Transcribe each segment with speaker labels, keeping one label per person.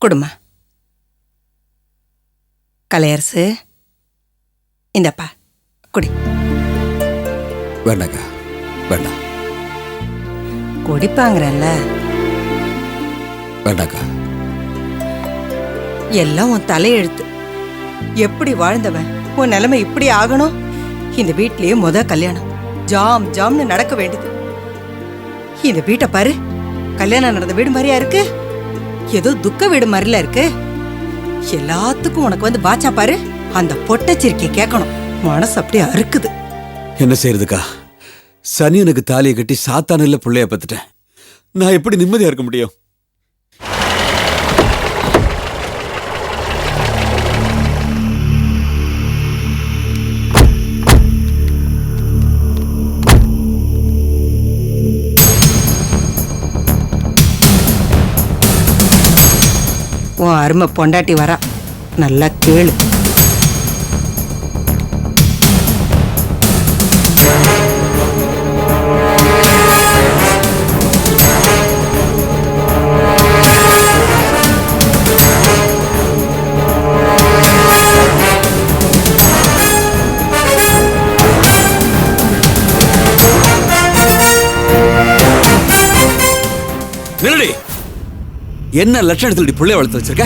Speaker 1: கொடுமா. கலையரசு, இந்தப்பா குடி.
Speaker 2: வேண்டாக்கா, வேண்டாம்.
Speaker 1: குடிப்பாங்கிறல்ல.
Speaker 2: வேண்டாக்கா.
Speaker 1: எல்லாம் உன் தலையெழுத்து. எப்படி வாழ்ந்தவன் உன் நிலைமை இப்படி ஆகணும்? இந்த வீட்லயே கல்யாணம் ஜாம் ஜாம்னு நடக்க வேண்டியது. இந்த வீட்டை பாரு, கல்யாணம் நடந்த வீடு மாதிரியா இருக்கு? ஏதோ துக்க வீடு மாதிரில இருக்கு. எல்லாத்துக்கும் உனக்கு வந்து பாச்சா பாரு. அந்த பொட்டச்சிரிக்கை கேட்கணும். மனசு அப்படியே அறுக்குது.
Speaker 2: என்ன செய்யறதுக்கா? சனியனுக்கு தாலியை கட்டி சாத்தானில் பிள்ளைய பத்துட்டேன். நான் எப்படி நிம்மதியா இருக்க முடியும்?
Speaker 1: உன் அருமை பொண்டாட்டி வரா, நல்லா கேளு.
Speaker 2: நில்லடி. என்ன லட்சணத்துல பிள்ளைய வளர்த்து வச்சிருக்க?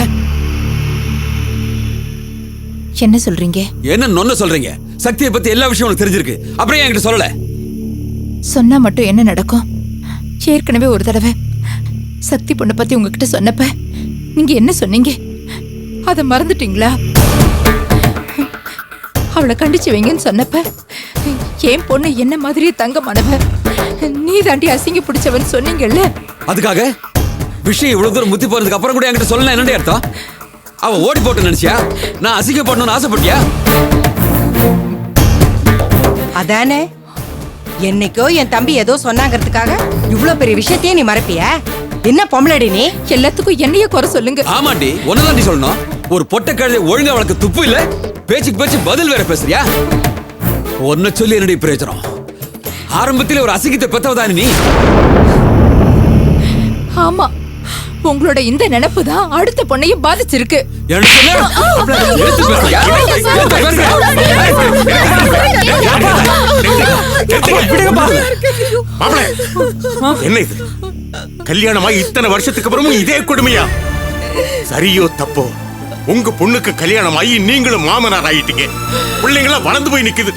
Speaker 3: என்ன சொல்றீங்க?
Speaker 2: என்ன நொன்ன சொல்றீங்க? சக்தியை பத்தி எல்லா விஷயம் உனக்கு தெரிஞ்சிருக்கு, அப்புறம் ஏன் என்கிட்ட சொல்லல?
Speaker 3: சொன்னா மட்டும் என்ன நடக்கும்? ஏற்கனவே ஒரு தடவை சக்தி பொண்ணை பத்தி உங்ககிட்ட சொன்னப்ப நீங்க என்ன சொன்னீங்க? அத மறந்துட்டீங்களா? அவளை கண்டிச்சு வைங்கன்னு சொன்னப்ப என் பொண்ணு என்ன மாதிரியே தங்கமானவ, நீ தாண்டி அசிங்க பிடிச்சவன் சொன்னீங்கல்ல.
Speaker 2: அதுக்காக விஷயம் இவ்வளவு தூரம் முத்தி போறதுக்கு அப்புறம் கூட என்கிட்ட சொல்லல என்னடி அர்த்தம்? அவ ஓடி போட்டு நினைச்சியா? நான் அசிங்க பண்ணணும்னு ஆசைப்பட்டியா?
Speaker 1: அதானே, என்னைக்கோ என் தம்பி ஏதோ சொன்னாங்கிறதுக்காக இவ்வளவு பெரிய விஷயத்தையே நீ மறப்பிய? என்ன பொம்பளடி நீ?
Speaker 3: எல்லாத்துக்கும் என்னைய குறை சொல்லுங்க.
Speaker 2: ஆமாண்டி, ஒன்னதாண்டி சொல்லணும். ஒரு பொட்டை கழுதை ஒழுங்கா வளர்க்க துப்பு இல்ல, பேச்சுக்கு பேச்சு பதில் வேற பேசுறியா? ஒன்ன சொல்லி என்னடி பிரயோஜனம்? ஆரம்பத்தில் ஒரு அசிங்கத்தை பெத்தவதானே நீ.
Speaker 3: ஆமா, உங்களோட இந்த நினைப்பு தான் அடுத்த பொண்ணையும் பாதிச்சிருக்கு.
Speaker 4: என்ன இது? கல்யாணமாய் இத்தனை வருஷத்துக்கு அப்புறமும் இதே கொடுமையா? சரியோ தப்போ, உங்க பொண்ணுக்கு கல்யாணமாயி நீங்களும் மாமனார் ஆயிட்டீங்க. பிள்ளைங்களா வளர்ந்து போய் நிக்குது.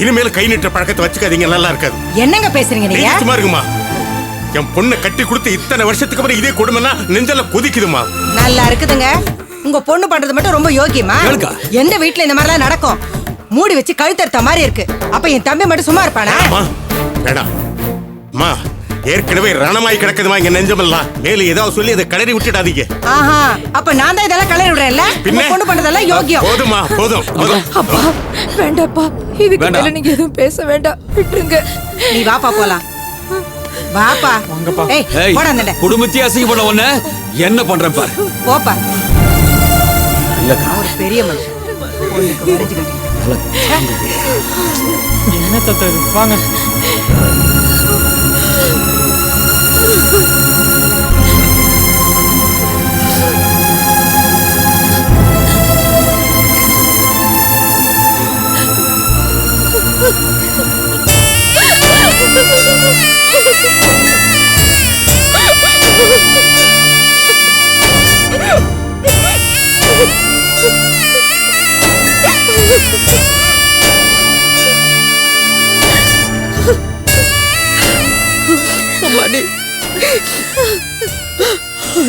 Speaker 4: இனிமேல கை நீட்ட பழக்கத்தை வச்சுக்காதீங்க, நல்லா இருக்காது.
Speaker 1: என்னங்க பேசுறீங்க நீங்க?
Speaker 4: சும்மா இருக்குமா? என் பொண்ணை கட்டி கொடுத்து இத்தனை வருஷத்துக்கு அப்புறம் இதே கொடுமைனா நெஞ்சல கொதிக்குதுமா.
Speaker 1: நல்லா இருக்குதுங்க. உங்க பொண்ணு பண்றது மட்டும் ரொம்ப யோகியமா? எந்த வீட்டுல இந்த மாதிரிலாம் நடக்கும்? மூடி வச்சு கழுத்தறுத்த மாதிரி இருக்கு. அப்ப என் தம்பி மட்டும் சும்மா இருப்பானா?
Speaker 4: வேணாம் அம்மா, ஏற்கனவே ரணமாய் கிடக்குதுமா எங்க நெஞ்சமெல்லாம். மேல ஏதாவது சொல்லி அதை கிளறி விட்டுடாதீங்க.
Speaker 1: ஆஹா, அப்ப நான் தான் இதெல்லாம் கிளறி விடுறேன்ல. உங்க பொண்ணு பண்றதெல்லாம் யோகியம்.
Speaker 4: போதுமா, போதும் போதும்.
Speaker 3: அப்பா வேண்டாப்பா, இதுக்கு மேல நீங்க எதுவும் பேச வேண்டாம், விட்டுருங்க.
Speaker 1: நீ வாப்பா போலாம். வாப்பா. ஏய், போடா அந்த
Speaker 2: குடும்பத்தை அசிங்க பண்ண ஒண்ணு என்ன பண்றேன் பாரு.
Speaker 1: போப்பா. ஒரு பெரிய மனுஷன் பொண்ணுக்கு வரைஞ்சு கட்டி.
Speaker 5: என்ன தத்த இது? வாங்க.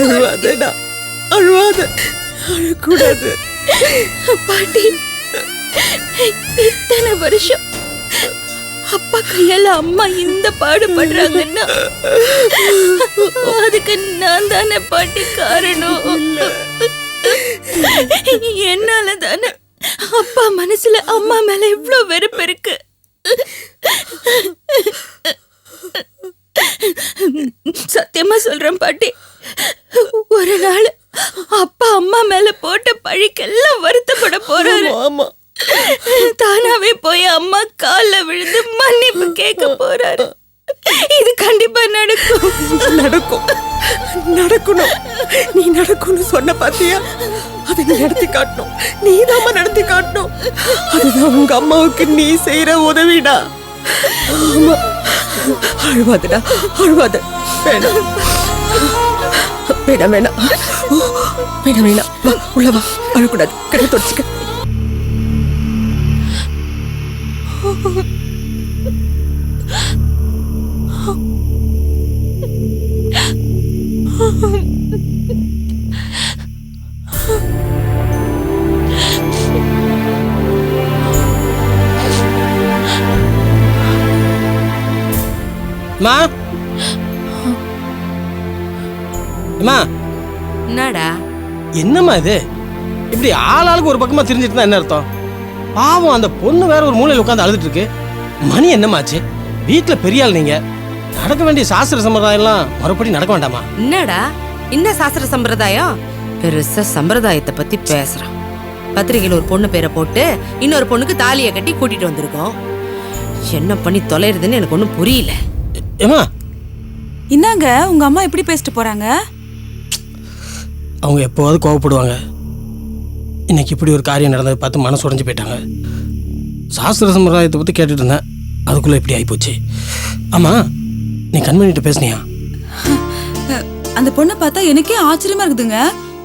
Speaker 6: அழுவாதடா, அழுவாத, அழக்கூடாது.
Speaker 7: பாட்டி, இத்தனை வருஷம் அப்பா கையால அம்மா இந்த பாடுபடுறாங்கன்னா அதுக்கு நான் தானே பாட்டி காரணம். என்னால தானே அப்பா மனசுல அம்மா மேல இவ்வளவு வெறுப்பு இருக்கு. சத்தியமா சொல்றேன் பாட்டி, ஒரு நாள் அப்பா அம்மா மேல போட்ட பழிக்கெல்லாம் வருத்தப்பட போறாரு.
Speaker 6: ஆமா,
Speaker 7: தானாவே போய் அம்மா கால்ல விழுந்து மன்னிப்பு கேட்க போறாரு. இது கண்டிப்பா நடக்கும்.
Speaker 6: நடக்கும், நடக்கணும். நீ நடக்கும்னு சொன்ன பாத்தியா? அதை நீ நடத்தி காட்டணும். நீதாம்மா நடத்தி காட்டணும். அதுதான் உங்க அம்மாவுக்கு நீ செய்யற உதவிடா. ஆமா, அழுவாதடா, அழுவாத. வேணாம் வேணாம் வேணாம் வேணாம் வேணாம். வா உள்ள வா, அழக்கூடாது. கடை தொடச்சுக்க.
Speaker 5: அம்மா, அம்மா,
Speaker 7: என்னடா
Speaker 5: என்னம்மா இது? இப்படி ஆளாளுக்கு ஒரு பக்கமா திரிஞ்சிட்டு இருந்தா என்ன அர்த்தம்? பாவம், அந்த பொண்ணு வேற ஒரு மூலையில் உட்காந்து அழுதுட்டு இருக்கு. மணி என்னமாச்சு? வீட்டுல பெரிய ஆள் நீங்க. நடக்க வேண்டிய சாஸ்திர சம்பிரதாயம் எல்லாம் மறுபடி நடக்க வேண்டாமா?
Speaker 8: என்னடா என்ன சாஸ்திர சம்பிரதாயம்? பெருசா சம்பிரதாயத்தை பத்தி பேசுறான். பத்திரிகையில் ஒரு பொண்ணு பேரை போட்டு இன்னொரு பொண்ணுக்கு தாலியை கட்டி கூட்டிட்டு வந்திருக்கோம். என்ன பண்ணி தொலைறதுன்னு எனக்கு ஒன்றும் புரியல.
Speaker 5: ஏமா,
Speaker 7: என்னங்க உங்க அம்மா எப்படி பேசிட்டு போறாங்க?
Speaker 5: அவங்க எப்போவாது கோவப்படுவாங்க. இன்னைக்கு இப்படி ஒரு காரியம் நடந்ததை பார்த்து மனசு உடைஞ்சு போயிட்டாங்க. சாஸ்திர சம்பிரதாயத்தை பற்றி கேட்டுட்டு இருந்தேன், அதுக்குள்ளே இப்படி ஆகிப்போச்சு. ஆமாம், நீ கண்மணிகிட்ட பேசுனியா?
Speaker 7: அந்த பொண்ணை பார்த்தா எனக்கே ஆச்சரியமா இருக்குதுங்க.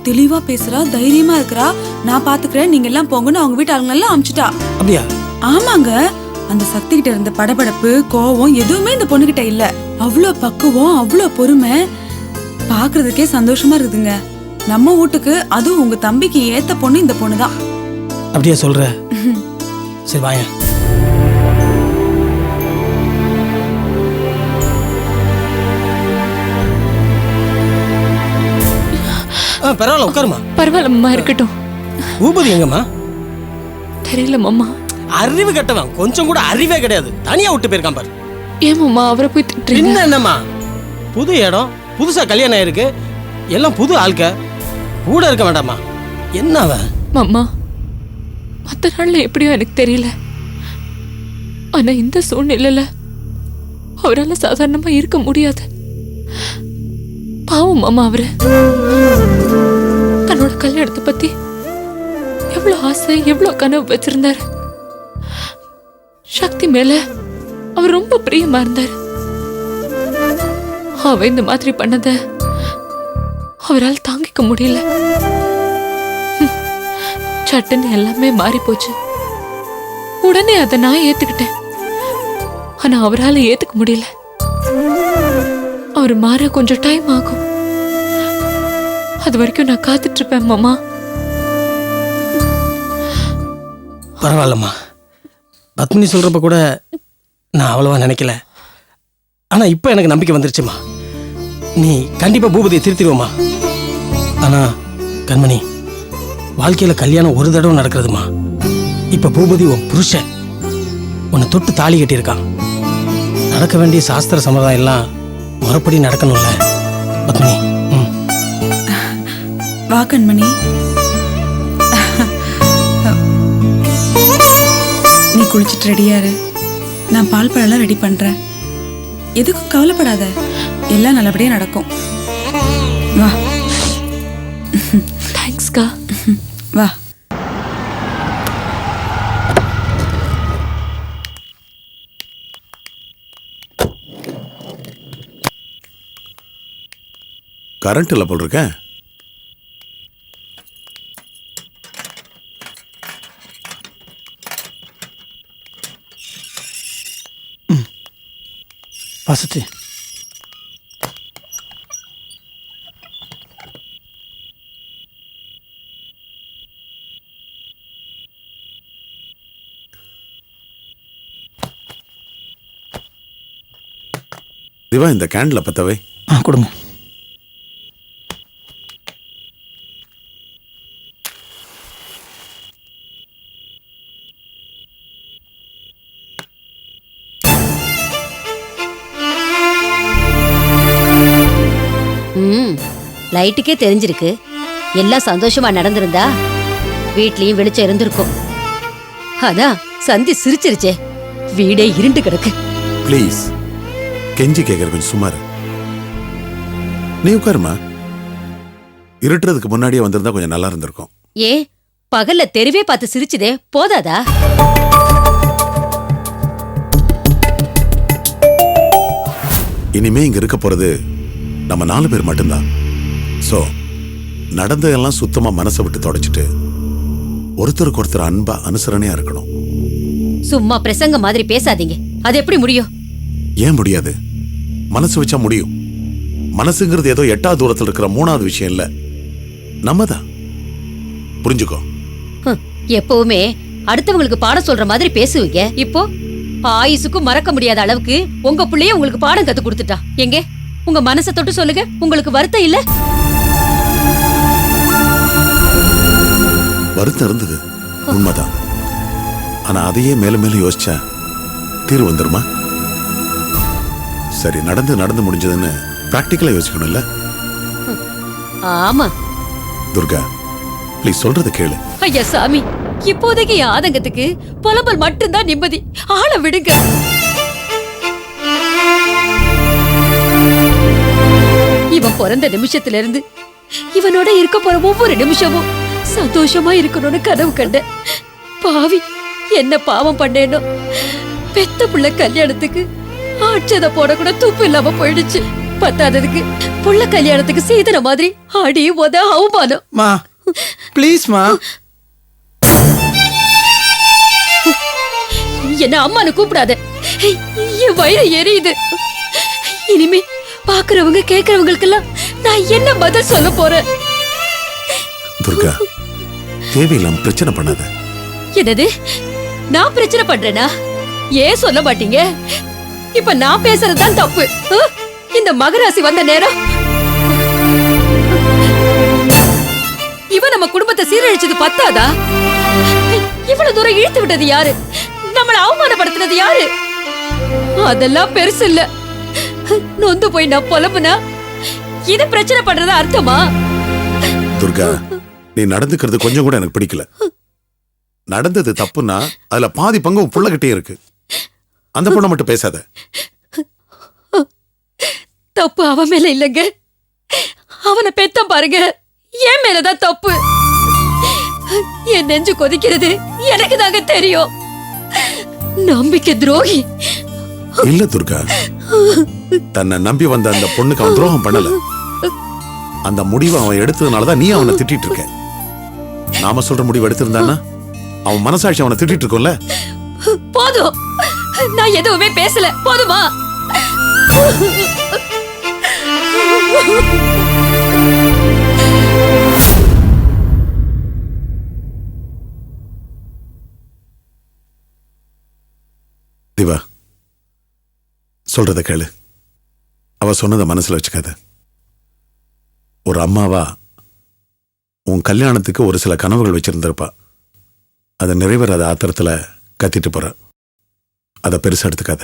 Speaker 7: தெளிவா பேசுறா, தைரியமா இருக்கிறா. நான் பாத்துக்கிறேன், நீங்க எல்லாம் போங்கன்னு அவங்க வீட்டு ஆளுங்க எல்லாம் அனுப்பிச்சிட்டா.
Speaker 5: அப்படியா?
Speaker 7: ஆமாங்க, அந்த சக்தி கிட்ட இருந்த படபடப்பு, கோவம் எதுவுமே இந்த பொண்ணு கிட்ட இல்ல. அவ்வளோ பக்குவம், அவ்வளோ பொறுமை, பாக்குறதுக்கே சந்தோஷமா இருக்குதுங்க. நம்ம வீட்டுக்கு அதுவும் உங்க தம்பிக்கு ஏத்த பொண்ணு இந்த பொண்ணு தான்.
Speaker 5: அப்படியா சொல்ற? சரி வாயா. பரவாயில்ல, உட்காருமா.
Speaker 3: பரவாயில்ல மாமா, இருக்கட்டும்.
Speaker 5: பூபதி எங்கம்மா?
Speaker 3: தெரியல மாமா.
Speaker 5: அறிவு கட்டவன், கொஞ்சம் கூட அறிவே கிடையாது. தனியா விட்டு போயிருக்கான் பாரு.
Speaker 3: ஏன் மாமா அவரை போய் திட்டுறீங்க?
Speaker 5: என்னம்மா, புது இடம், புதுசா கல்யாணம் ஆயிருக்கு, எல்லாம் புது ஆள்க, கூட இருக்க வேண்டாமா? என்ன அவன்?
Speaker 3: மாமா, மற்ற நாள்ல எப்படியோ எனக்கு தெரியல, ஆனா இந்த சூழ்நிலையில அவரால் சாதாரணமா இருக்க முடியாது. பாவம் மாமா, அவரு தன்னோட கல்யாணத்தை பத்தி எவ்வளவு ஆசை, எவ்வளவு கனவு வச்சிருந்தாரு. சக்தி மேல அவர் ரொம்ப பிரியமா இருந்தார். அவ இந்த மாதிரி பண்ணத அவரால் தாங்கிக்க முடியல. சட்டுன்னு எல்லாமே மாறி போச்சு. உடனே அதை நான் ஏத்துக்கிட்டேன். ஆனா அவரால் ஏத்துக்க முடியல. அவர் மாற கொஞ்சம் டைம் ஆகும். அது வரைக்கும் நான் காத்துட்டு இருப்பேன் மாமா.
Speaker 5: பரவாயில்லம்மா, பத்மினி சொல்றப்ப கூட நான் அவ்வளவா நினைக்கல. ஆனா இப்ப எனக்கு நம்பிக்கை வந்துருச்சுமா. நீ கண்டிப்பா பூபதியை திருத்திடுவோமா. ஆனா கண்மணி, வாழ்க்கையில கல்யாணம் ஒரு தடவை நடக்கிறதுமா. இப்ப பூபதி உன் புருஷன், உன்னை தொட்டு தாலி கட்டியிருக்கான். நடக்க வேண்டிய சாஸ்திர சம்பிரதாயம் எல்லாம் மறுபடி நடக்கணும்ல பத்மினி.
Speaker 7: வா கண்மணி, நீ குளிச்சிட்டு ரெடியாரு. நான் பால் பழம்லாம் ரெடி பண்றேன். எதுக்கும் கவலைப்படாத, எல்லாம் நல்லபடியா நடக்கும். வா.
Speaker 3: தேங்க்ஸ்க்கா.
Speaker 7: வா.
Speaker 4: கரண்ட் இல்லை போல் இருக்க.
Speaker 5: வசதி
Speaker 4: திவா, இந்த கேண்டில் பத்தவை.
Speaker 5: கொடுங்க.
Speaker 9: லைட்டுக்கே தெரிஞ்சிருக்கு. எல்லாம் சந்தோஷமா நடந்திருந்தா வீட்லயும் வெளிச்சம் இருந்திருக்கும். அதான் சந்தி சிரிச்சிருச்சே, வீடே இருண்டு கிடக்கு.
Speaker 4: ப்ளீஸ்,
Speaker 10: கெஞ்சி கேட்கற கொஞ்சம் சுமார். நீ உட்காருமா. இருட்டுறதுக்கு முன்னாடியே வந்திருந்தா கொஞ்சம் நல்லா இருந்திருக்கும்.
Speaker 9: ஏ பகல்ல தெருவே பார்த்து சிரிச்சுதே போதாதா?
Speaker 10: இனிமே இங்க இருக்க போறது நம்ம 4 பேர் மட்டும்தான். சோ நடந்ததெல்லாம் சுத்தமா மனசை விட்டு தொடச்சிட்டு ஒருத்தருக்கு ஒருத்தர் அன்பா அனுசரணையா இருக்கணும்.
Speaker 9: சும்மா பிரசங்க மாதிரி பேசாதீங்க. அது எப்படி முடியும்?
Speaker 10: ஏன் முடியாது? மனசு வச்சா முடியும். மனசுங்கிறது ஏதோ 8வது தூரத்தில் இருக்கிற 3வது விஷயம் இல்ல, நம்மதான். புரிஞ்சுக்கோ.
Speaker 9: எப்பவுமே அடுத்தவங்களுக்கு பாடம் சொல்ற மாதிரி பேசுவீங்க. இப்போ ஆயுசுக்கும் மறக்க முடியாத அளவுக்கு உங்க பிள்ளைய உங்களுக்கு பாடம் கத்து கொடுத்துட்டா. எங்க உங்க மனசை தொட்டு சொல்லுங்க, உங்களுக்கு வருத்தம் இல்ல?
Speaker 10: வருத்தம் இருந்தது, உண்மைதான். ஆனா அதையே மேல மேல யோசிச்சா தீர்வு வந்துருமா? சரி, நடந்து முடிஞ்சதுன்னு பிராக்டிக்கலா யோசிக்கணும்ல.
Speaker 9: ஆமா.
Speaker 10: துர்கா, ப்ளீஸ் சொல்றத கேளு.
Speaker 9: ஐயா சாமி, இப்போதைக்கு என் ஆதங்கத்துக்கு புலம்பல் மட்டும்தான் நிம்மதி. ஆள விடுங்க. இவன் பிறந்த நிமிஷத்துல இருந்து இவனோட இருக்க போற ஒவ்வொரு நிமிஷமும் சந்தோஷமா இருக்கணும்னு கனவு கண்டேன். பாவி, என்ன பாவம் பண்ணேனோ. பெத்த புள்ள கல்யாணத்துக்கு ஆட்சத போட கூட துப்பு இல்லாம போயிடுச்சு. பத்தாததுக்கு புள்ள கல்யாணத்துக்கு செய்தன மாதிரி அடி உத அவமானம்.
Speaker 5: மா ப்ளீஸ் மா.
Speaker 9: என்ன அம்மானு கூப்பிடாத. என் வயிறு எரியுது. இனிமே பாக்குறவங்க கேக்குறவங்களுக்கெல்லாம் நான் என்ன பதில் சொல்ல போறேன்?
Speaker 10: துர்கா, தேவையில்லாம பிரச்சனை பண்ணாத.
Speaker 9: என்னது? நான் பிரச்சனை பண்றேனா? ஏன் சொல்ல மாட்டீங்க? இப்ப நான் பேசுறதுதான் தப்பு. இந்த மகராசி வந்த நேரம் இவன் நம்ம குடும்பத்தை சீரழிச்சது பத்தாதா? இவ்வளவு தூரம் இழுத்து விட்டது யாரு? நம்மள அவமானப்படுத்தினது யாரு? அதெல்லாம் பெருசு இல்ல. நொந்து போய் நான் புலம்புனா இது பிரச்சனை பண்றதா அர்த்தமா?
Speaker 10: துர்கா, நீ நடந்துக்கிறது கொஞ்சம் கூட எனக்கு பிடிக்கல. நடந்தது தப்புன்னா அதுல பாதி பங்கு உன் புள்ளகிட்டே இருக்கு. அந்த பொண்ணை மட்டும் பேசாத.
Speaker 9: தப்பு அவன் மேல இல்லங்க, அவனை பெத்த பாருங்க. என் மேலதான் தப்பு. என் நெஞ்சு கொதிக்கிறது எனக்கு தாங்க தெரியும். நம்பிக்கை துரோகி.
Speaker 10: இல்ல துர்கா, தன்னை நம்பி வந்த அந்த பொண்ணுக்கு அவன் துரோகம் பண்ணல. அந்த முடிவை அவன் எடுத்ததுனாலதான் நீ அவனை திட்டிட்டு இருக்க. நாம சொல்ற முடிவு எடுத்திருந்தான்னா அவன் மனசாட்சி அவனை திட்டிட்டு இருக்கோம்ல.
Speaker 9: போதும், நான் எதுவுமே பேசல. போதுமா?
Speaker 10: திவா, சொல்றத கேளு. அவ சொன்னதை மனசுல வச்சுக்காத. ஒரு அம்மாவா உன் கல்யாணத்துக்கு ஒரு சில கனவுகள் வச்சிருந்திருப்பா. அதை நிறைவேறாத ஆத்திரத்துல கத்திட்டு போற. அதை பெருசா எடுத்துக்காத.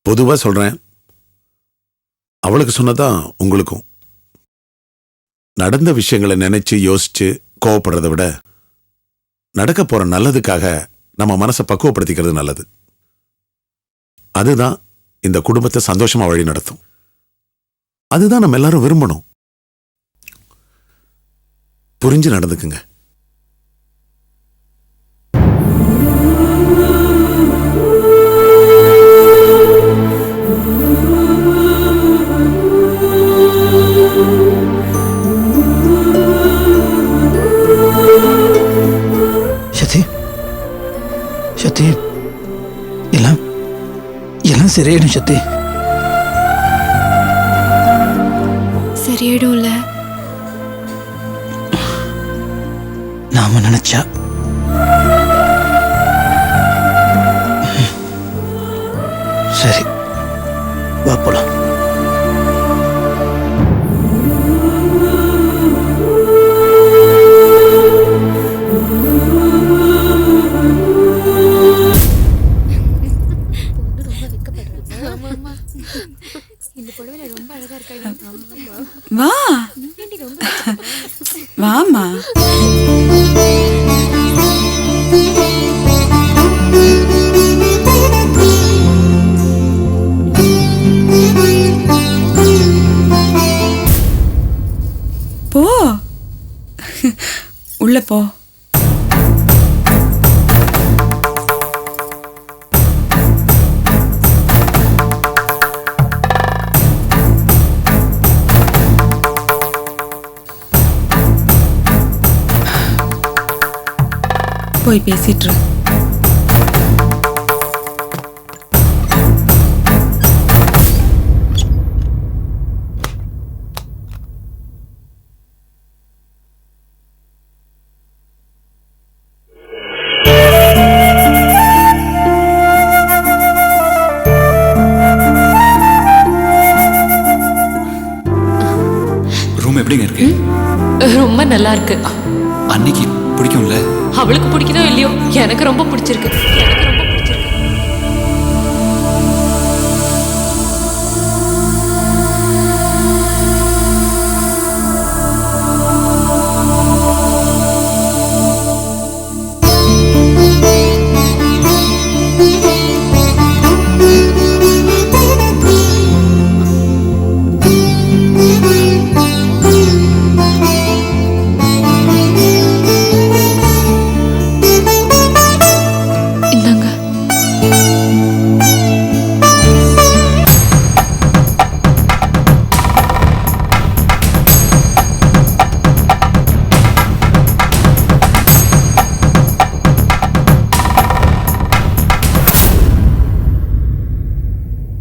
Speaker 10: பொதுவா சொல்றேன், அவளுக்கு சொன்னதான் உங்களுக்கும். நடந்த விஷயங்களை நினைச்சு யோசிச்சு கோவப்படுறதை விட நடக்க போற நல்லதுக்காக நம்ம மனசை பக்குவப்படுத்திக்கிறது நல்லது. அதுதான் இந்த குடும்பத்தை சந்தோஷமா வழி நடத்தும். அதுதான் நம்ம எல்லாரும் விரும்பணும். புரிஞ்சு நடந்துக்குங்க.
Speaker 5: சத்தி, எல்லாம் சரியாயிடும் சத்தி.
Speaker 3: சரியாயிடும்ல.
Speaker 5: நாம நினைச்சா. சரி, வா போலாம்.
Speaker 7: வா வாமா. உள்ள போ. போய் பேசிட்டு இரு.
Speaker 2: ரூம் எப்படிங்க இருக்கு?
Speaker 9: ரொம்ப நல்லா இருக்கு.
Speaker 2: அன்னைக்கு பிடிக்கும்ல?
Speaker 9: அவளுக்கு பிடிக்குதோ இல்லையோ எனக்கு ரொம்ப பிடிச்சிருக்கு.